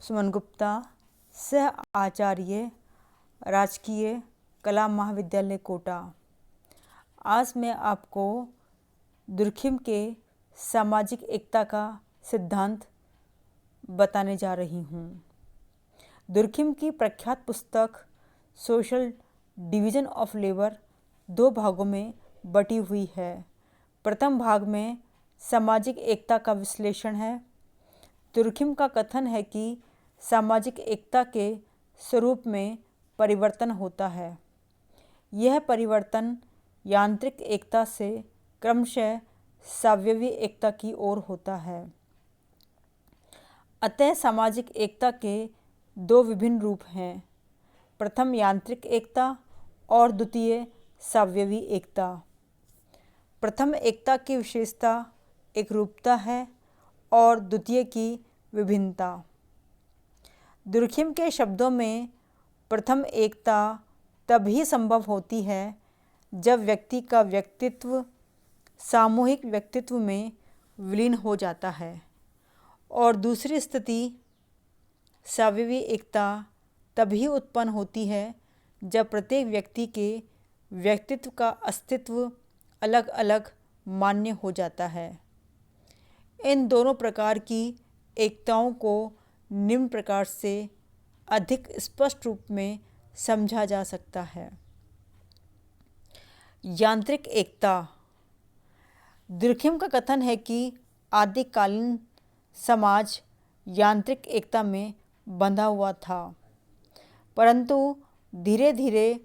सुमन गुप्ता, सह आचार्य, राजकीय कला महाविद्यालय कोटा। आज मैं आपको दुर्खिम के सामाजिक एकता का सिद्धांत बताने जा रही हूँ। दुर्खिम की प्रख्यात पुस्तक सोशल डिवीज़न ऑफ लेबर 2 भागों में बटी हुई है। प्रथम भाग में सामाजिक एकता का विश्लेषण है। दुर्खिम का कथन है कि सामाजिक एकता के स्वरूप में परिवर्तन होता है। यह परिवर्तन यांत्रिक एकता से क्रमशः सावयवी एकता की ओर होता है। अतः सामाजिक एकता के 2 विभिन्न रूप हैं, प्रथम यांत्रिक एकता और द्वितीय सावयवी एकता। प्रथम एकता की विशेषता एकरूपता है और द्वितीय की विभिन्नता। दुर्खिम के शब्दों में प्रथम एकता तभी संभव होती है जब व्यक्ति का व्यक्तित्व सामूहिक व्यक्तित्व में विलीन हो जाता है, और दूसरी स्थिति सावयवी एकता तभी उत्पन्न होती है जब प्रत्येक व्यक्ति के व्यक्तित्व का अस्तित्व अलग अलग मान्य हो जाता है। इन दोनों प्रकार की एकताओं को निम्न प्रकार से अधिक स्पष्ट रूप में समझा जा सकता है। यांत्रिक एकता। दुर्खिम का कथन है कि आदिकालीन समाज यांत्रिक एकता में बंधा हुआ था, परंतु धीरे धीरे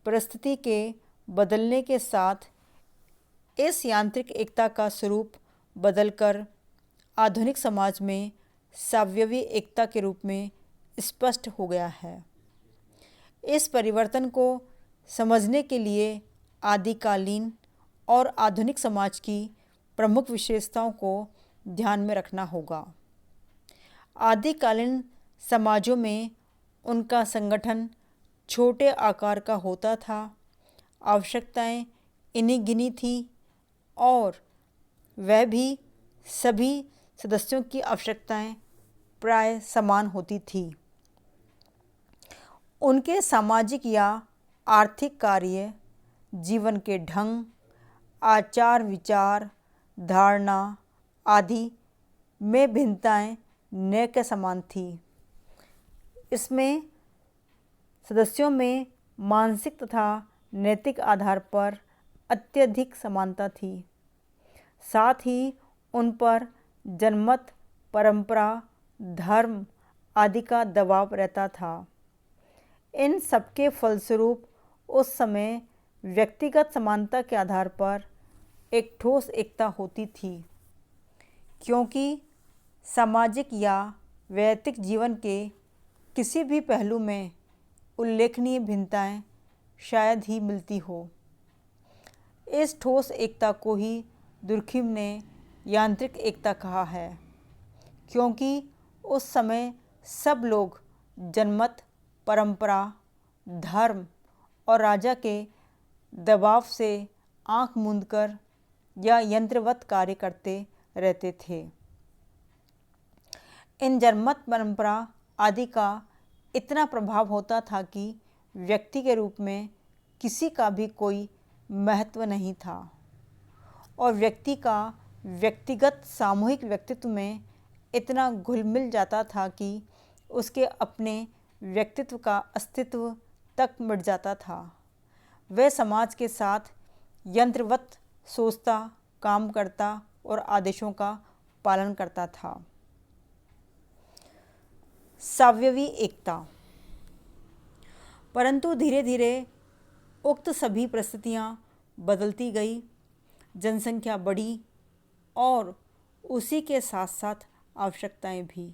परिस्थिति के बदलने के साथ इस यांत्रिक एकता का स्वरूप बदलकर आधुनिक समाज में सावयवी एकता के रूप में स्पष्ट हो गया है। इस परिवर्तन को समझने के लिए आदिकालीन और आधुनिक समाज की प्रमुख विशेषताओं को ध्यान में रखना होगा। आदिकालीन समाजों में उनका संगठन छोटे आकार का होता था, आवश्यकताएं इन्हीं गिनी थी और वह भी सभी सदस्यों की आवश्यकताएं प्राय समान होती थी। उनके सामाजिक या आर्थिक कार्य, जीवन के ढंग, आचार विचार, धारणा आदि में भिन्नताएं न के समान थी। इसमें सदस्यों में मानसिक तथा नैतिक आधार पर अत्यधिक समानता थी। साथ ही उन पर जनमत, परंपरा, धर्म आदि का दबाव रहता था। इन सबके फलस्वरूप उस समय व्यक्तिगत समानता के आधार पर एक ठोस एकता होती थी, क्योंकि सामाजिक या वैयक्तिक जीवन के किसी भी पहलू में उल्लेखनीय भिन्नताएं शायद ही मिलती हो। इस ठोस एकता को ही दुर्खिम ने यांत्रिक एकता कहा है, क्योंकि उस समय सब लोग जनमत, परंपरा, धर्म और राजा के दबाव से आंख मूंदकर या यंत्रवत कार्य करते रहते थे। इन जनमत, परंपरा आदि का इतना प्रभाव होता था कि व्यक्ति के रूप में किसी का भी कोई महत्व नहीं था, और व्यक्ति का व्यक्तिगत सामूहिक व्यक्तित्व में इतना घुल मिल जाता था कि उसके अपने व्यक्तित्व का अस्तित्व तक मिट जाता था। वह समाज के साथ यंत्रवत सोचता, काम करता और आदेशों का पालन करता था। सावयवी एकता। परंतु धीरे धीरे उक्त सभी परिस्थितियां बदलती गई, जनसंख्या बढ़ी और उसी के साथ साथ आवश्यकताएं भी।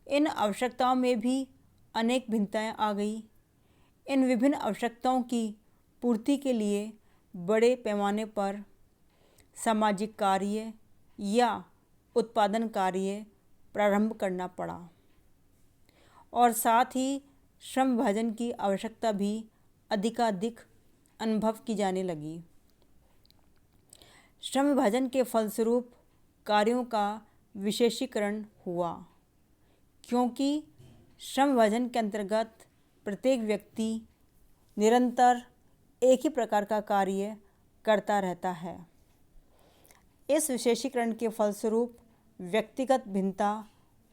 इन आवश्यकताओं में भी अनेक भिन्नताएं आ गई। इन विभिन्न आवश्यकताओं की पूर्ति के लिए बड़े पैमाने पर सामाजिक कार्य या उत्पादन कार्य प्रारंभ करना पड़ा, और साथ ही श्रम विभाजन की आवश्यकता भी अधिकाधिक अनुभव की जाने लगी। श्रम विभाजन के फलस्वरूप कार्यों का विशेषीकरण हुआ, क्योंकि श्रम विभाजन के अंतर्गत प्रत्येक व्यक्ति निरंतर एक ही प्रकार का कार्य करता रहता है। इस विशेषीकरण के फलस्वरूप व्यक्तिगत भिन्नता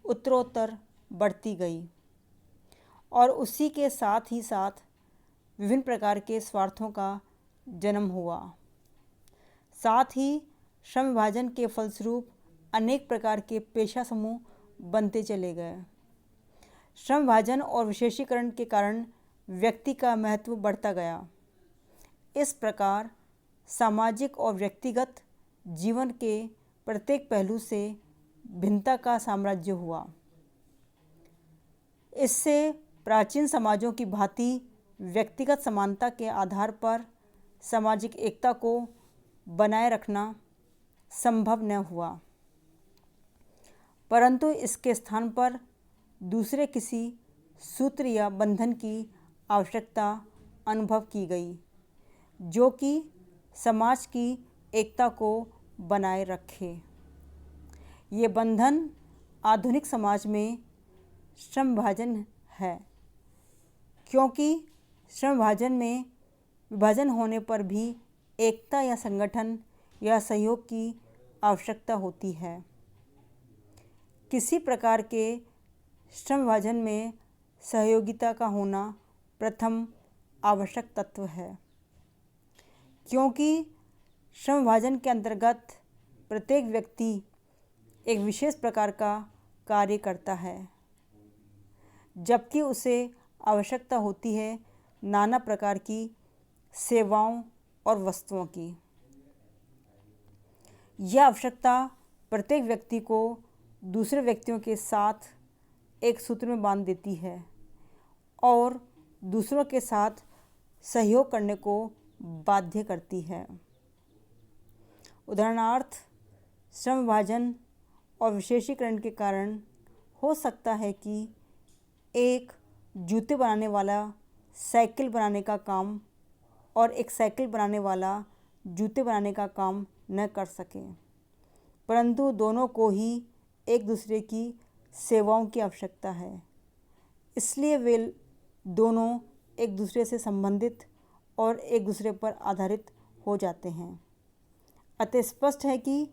उत्तरोत्तर बढ़ती गई और उसी के साथ ही साथ विभिन्न प्रकार के स्वार्थों का जन्म हुआ। साथ ही श्रम विभाजन के फलस्वरूप अनेक प्रकार के पेशा समूह बनते चले गए। श्रम विभाजन और विशेषीकरण के कारण व्यक्ति का महत्व बढ़ता गया। इस प्रकार सामाजिक और व्यक्तिगत जीवन के प्रत्येक पहलू से भिन्नता का साम्राज्य हुआ। इससे प्राचीन समाजों की भांति व्यक्तिगत समानता के आधार पर सामाजिक एकता को बनाए रखना संभव न हुआ, परंतु इसके स्थान पर दूसरे किसी सूत्र या बंधन की आवश्यकता अनुभव की गई, जो कि समाज की एकता को बनाए रखे। ये बंधन आधुनिक समाज में श्रम विभाजन है, क्योंकि श्रम विभाजन में विभाजन होने पर भी एकता या संगठन या सहयोग की आवश्यकता होती है। किसी प्रकार के श्रम विभाजन में सहयोगिता का होना प्रथम आवश्यक तत्व है, क्योंकि श्रम विभाजन के अंतर्गत प्रत्येक व्यक्ति एक विशेष प्रकार का कार्य करता है, जबकि उसे आवश्यकता होती है नाना प्रकार की सेवाओं और वस्तुओं की। यह आवश्यकता प्रत्येक व्यक्ति को दूसरे व्यक्तियों के साथ एक सूत्र में बांध देती है और दूसरों के साथ सहयोग करने को बाध्य करती है। उदाहरणार्थ, श्रम विभाजन और विशेषीकरण के कारण हो सकता है कि एक जूते बनाने वाला साइकिल बनाने का काम और एक साइकिल बनाने वाला जूते बनाने का काम न कर सके, परंतु दोनों को ही एक दूसरे की सेवाओं की आवश्यकता है। इसलिए वे दोनों एक दूसरे से संबंधित और एक दूसरे पर आधारित हो जाते हैं। अतः स्पष्ट है कि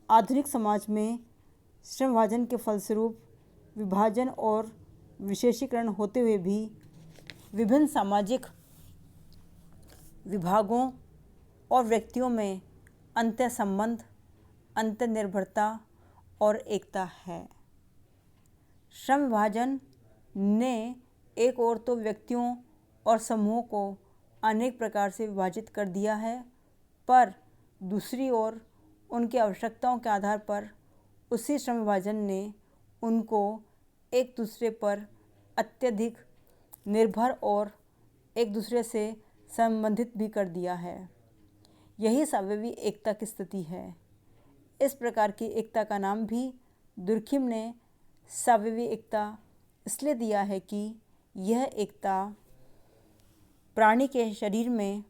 आधुनिक समाज में श्रम विभाजन के फलस्वरूप विभाजन और विशेषीकरण होते हुए भी विभिन्न सामाजिक विभागों और व्यक्तियों में अंतः संबंध, अंतः निर्भरता और एकता है। श्रम विभाजन ने एक ओर तो व्यक्तियों और समूहों को अनेक प्रकार से विभाजित कर दिया है, पर दूसरी ओर उनकी आवश्यकताओं के आधार पर उसी श्रम विभाजन ने उनको एक दूसरे पर अत्यधिक निर्भर और एक दूसरे से संबंधित भी कर दिया है। यही स्वाभाविक एकता की स्थिति है। इस प्रकार की एकता का नाम भी दुर्खिम ने स्वाभाविक एकता इसलिए दिया है कि यह एकता प्राणी के शरीर में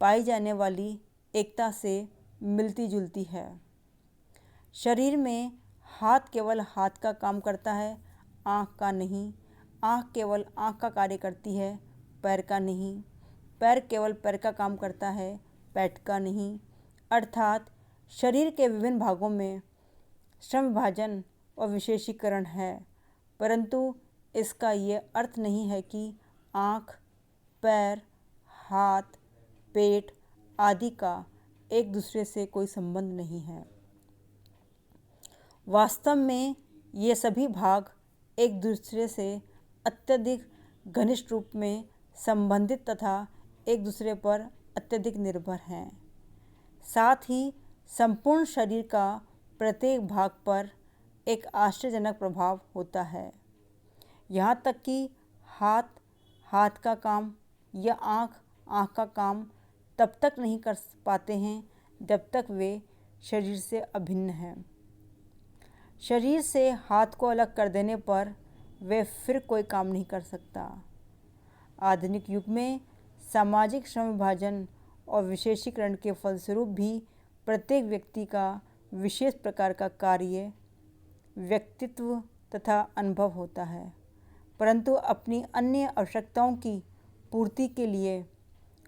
पाई जाने वाली एकता से मिलती जुलती है। शरीर में हाथ केवल हाथ का काम करता है, आँख का नहीं। आँख केवल आँख का कार्य करती है, पैर का नहीं। पैर केवल पैर का काम करता है, पेट का नहीं। अर्थात शरीर के विभिन्न भागों में श्रम विभाजन और विशेषीकरण है, परंतु इसका ये अर्थ नहीं है कि आँख, पैर, हाथ, पेट आदि का एक दूसरे से कोई संबंध नहीं है। वास्तव में ये सभी भाग एक दूसरे से अत्यधिक घनिष्ठ रूप में संबंधित तथा एक दूसरे पर अत्यधिक निर्भर हैं। साथ ही संपूर्ण शरीर का प्रत्येक भाग पर एक आश्चर्यजनक प्रभाव होता है। यहाँ तक कि हाथ हाथ का काम या आँख आँख का काम तब तक नहीं कर पाते हैं जब तक वे शरीर से अभिन्न हैं। शरीर से हाथ को अलग कर देने पर वे फिर कोई काम नहीं कर सकता। आधुनिक युग में सामाजिक श्रम विभाजन और विशेषीकरण के फलस्वरूप भी प्रत्येक व्यक्ति का विशेष प्रकार का कार्य, व्यक्तित्व तथा अनुभव होता है, परंतु अपनी अन्य आवश्यकताओं की पूर्ति के लिए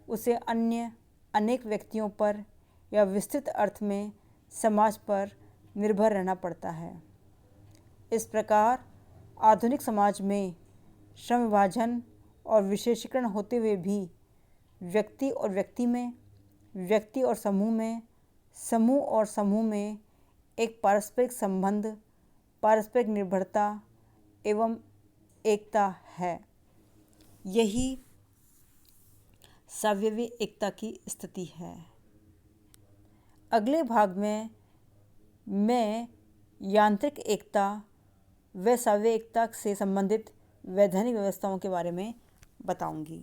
उसे अन्य अनेक व्यक्तियों पर या विस्तृत अर्थ में समाज पर निर्भर रहना पड़ता है। इस प्रकार आधुनिक समाज में श्रम विभाजन और विशेषीकरण होते हुए भी व्यक्ति और व्यक्ति में, व्यक्ति और समूह में, समूह और समूह में एक पारस्परिक संबंध, पारस्परिक निर्भरता एवं एकता है। यही सावयवी एकता की स्थिति है। अगले भाग में मैं यांत्रिक एकता व सावयवी एकता से संबंधित वैधानिक व्यवस्थाओं के बारे में बताऊंगी।